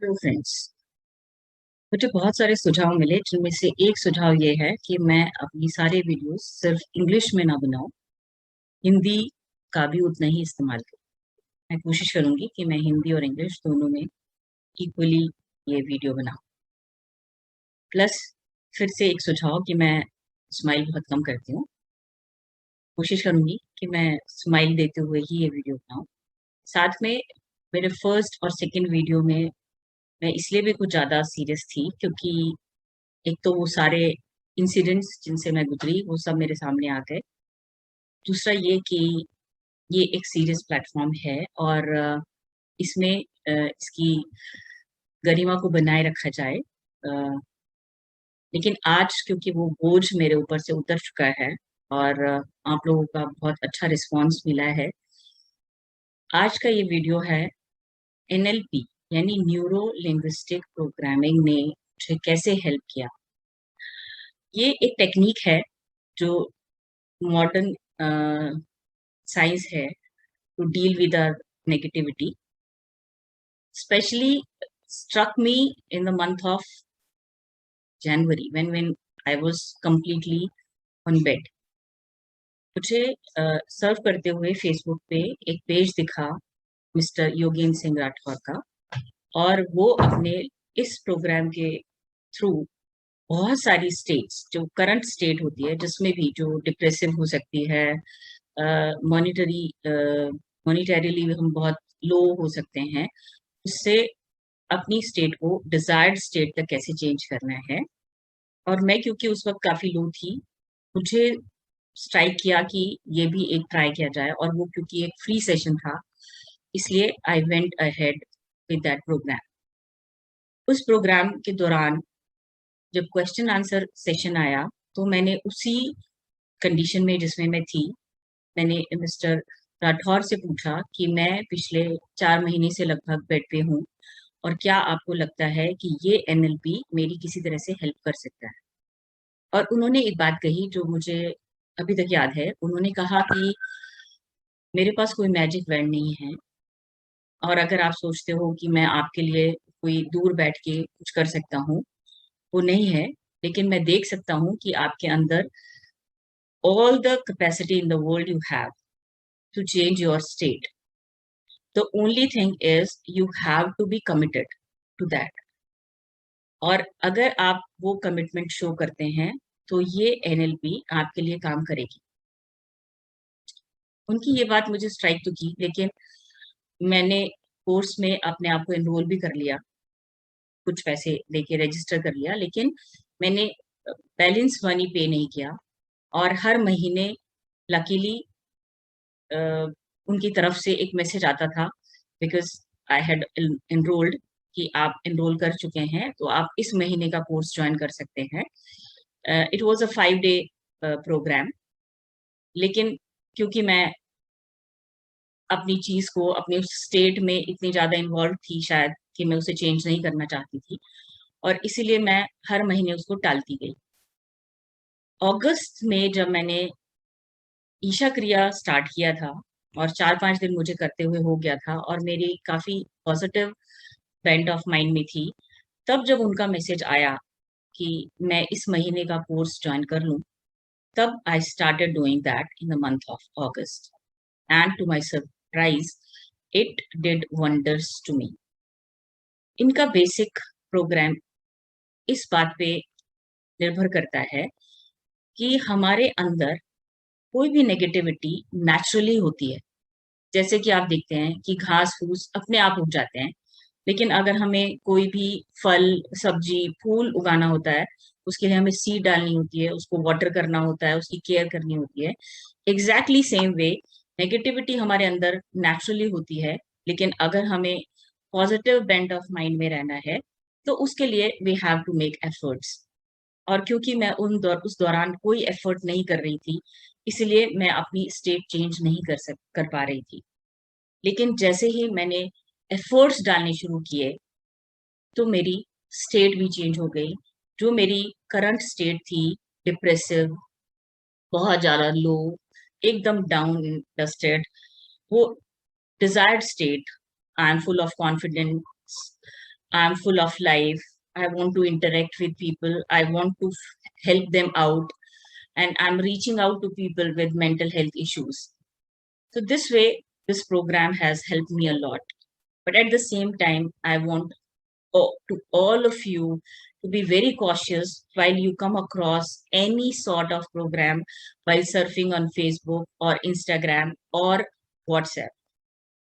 Hello friends. मुझे बहुत सारे सुझाव मिले जिनमें से एक सुझाव ये है कि मैं अपनी सारे वीडियोस सिर्फ इंग्लिश में ना बनाऊं, हिंदी का भी उतना ही इस्तेमाल करूं। मैं कोशिश करूंगी कि मैं हिंदी और इंग्लिश दोनों में इक्वली ये वीडियो बनाऊं। प्लस फिर से एक सुझाव कि मैं स्माइल बहुत कम करती हूँ। कोशिश करूंगी कि मैं स्माइल देते हुए ही ये वीडियो बनाऊं। साथ में मेरे फर्स्ट और सेकंड वीडियो में मैं इसलिए भी कुछ ज़्यादा सीरियस थी क्योंकि एक तो वो सारे इंसिडेंट्स जिनसे मैं गुजरी वो सब मेरे सामने आ गए। दूसरा ये कि ये एक सीरियस प्लेटफॉर्म है और इसमें इसकी गरिमा को बनाए रखा जाए। लेकिन आज क्योंकि वो बोझ मेरे ऊपर से उतर चुका है और आप लोगों का बहुत अच्छा रिस्पांस मिला है। आज का ये वीडियो है एनएलपी यानी न्यूरो लिंग्विस्टिक प्रोग्रामिंग ने मुझे कैसे हेल्प किया। ये एक टेक्निक है जो मॉडर्न साइंस है to deal with our negativity, especially struck me in the month of January when I was completely on bed. मुझे सर्व करते हुए फेसबुक पे एक पेज दिखा मिस्टर योगेंद्र सिंह राठौर का, और वो अपने इस प्रोग्राम के थ्रू बहुत सारी स्टेट्स जो करंट स्टेट होती है जिसमें भी जो डिप्रेसिव हो सकती है, मॉनिटरी मॉनिटरीली हम बहुत लो हो सकते हैं, उससे अपनी स्टेट को डिजायर्ड स्टेट तक कैसे चेंज करना है। और मैं क्योंकि उस वक्त काफी लो थी, मुझे स्ट्राइक किया कि ये भी एक ट्राई किया जाए, और वो क्योंकि एक फ्री सेशन था इसलिए I went ahead with that program. उस प्रोग्राम के दौरान जब क्वेश्चन आंसर सेशन आया तो मैंने उसी कंडीशन में जिसमें मैं थी, मैंने मिस्टर राठौर से पूछा कि मैं पिछले 4 महीने से लगभग बेड पे हूँ और क्या आपको लगता है कि ये एनएलपी मेरी किसी तरह से हेल्प कर सकता है। और उन्होंने एक बात कही जो मुझे अभी तक याद है। उन्होंने कहा कि मेरे पास कोई मैजिक वैंड नहीं है, और अगर आप सोचते हो कि मैं आपके लिए कोई दूर बैठ के कुछ कर सकता हूँ, वो नहीं है। लेकिन मैं देख सकता हूँ कि आपके अंदर all the capacity in the world you have to change your state. The only thing is you have to be committed to that. और अगर आप वो कमिटमेंट शो करते हैं तो ये एनएलपी आपके लिए काम करेगी। उनकी ये बात मुझे स्ट्राइक तो की, लेकिन मैंने कोर्स में अपने आप को एनरोल भी कर लिया, कुछ पैसे देके रजिस्टर कर लिया, लेकिन मैंने बैलेंस मनी पे नहीं किया। और हर महीने लकीली उनकी तरफ से एक मैसेज आता था, बिकॉज आई हैड एनरोल्ड, कि आप एनरोल कर चुके हैं तो आप इस महीने का कोर्स ज्वाइन कर सकते हैं। It was a 5 day program, लेकिन क्योंकि मैं अपनी चीज को अपने उस स्टेट में इतनी ज्यादा इन्वॉल्व थी शायद कि मैं उसे चेंज नहीं करना चाहती थी, और इसीलिए मैं हर महीने उसको टालती गई। अगस्त में जब मैंने ईशा क्रिया स्टार्ट किया था और 4-5 दिन मुझे करते हुए हो गया था और मेरी काफी पॉजिटिव बेंट ऑफ माइंड में थी, तब जब उनका मैसेज आया कि मैं इस महीने का कोर्स ज्वाइन कर लूं, तब I started doing that in the month of August, and to my surprise it did wonders to me. इनका बेसिक प्रोग्राम इस बात पे निर्भर करता है कि हमारे अंदर कोई भी नेगेटिविटी नेचुरली होती है। जैसे कि आप देखते हैं कि घास फूस अपने आप उग जाते हैं, लेकिन अगर हमें कोई भी फल सब्जी फूल उगाना होता है, उसके लिए हमें सीड डालनी होती है, उसको वाटर करना होता है, उसकी केयर करनी होती है। एग्जैक्टली सेम वे नेगेटिविटी हमारे अंदर नेचुरली होती है, लेकिन अगर हमें पॉजिटिव बेंट ऑफ माइंड में रहना है तो उसके लिए we have to make efforts. और क्योंकि मैं उस दौरान कोई एफर्ट नहीं कर रही थी, इसलिए मैं अपनी स्टेट चेंज नहीं कर पा रही थी। लेकिन जैसे ही मैंने एफर्ट्स डालने शुरू किए तो मेरी स्टेट भी चेंज हो गई। जो मेरी करंट स्टेट थी, डिप्रेसिव, बहुत ज्यादा लो, एकदम डाउन डस्टेड, वो desired state, I am full of confidence, I'm full of life. I want to interact with people. I want to help them out. And I'm reaching out to people with mental health issues. So this way, this program has helped me a lot. But at the same time, I want to all of you to be very cautious while you come across any sort of program while surfing on Facebook or Instagram or WhatsApp.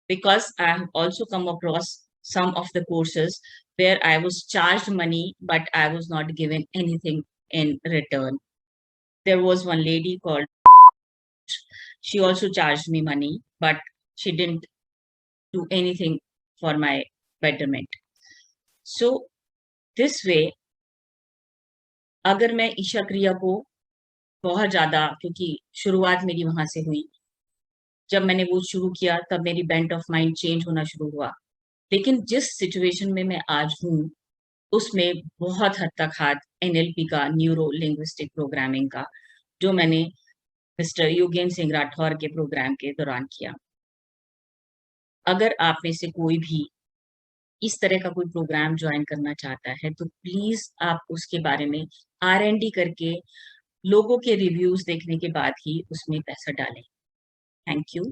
Because I have also come across some of the courses where I was charged money, but I was not given anything in return. There was one lady called, she also charged me money, but she didn't do anything for my betterment. So this way, अगर मैं ईशा क्रिया को बहुत ज़्यादा, क्योंकि शुरुआत मेरी वहाँ से हुई, जब मैंने वो शुरू किया तब मेरी बेंट ऑफ माइंड चेंज होना शुरू हुआ। लेकिन जिस सिचुएशन में मैं आज हूँ, उसमें बहुत हद तक हाथ एनएलपी का, न्यूरो लिंग्विस्टिक प्रोग्रामिंग का, जो मैंने मिस्टर योगेंद्र सिंह राठौर के प्रोग्राम के दौरान किया। अगर आप में से कोई भी इस तरह का कोई प्रोग्राम ज्वाइन करना चाहता है, तो प्लीज़ आप उसके बारे में आर-एन-डी करके, लोगों के रिव्यूज़ देखने के बाद ही उसमें पैसा डालें। Thank you.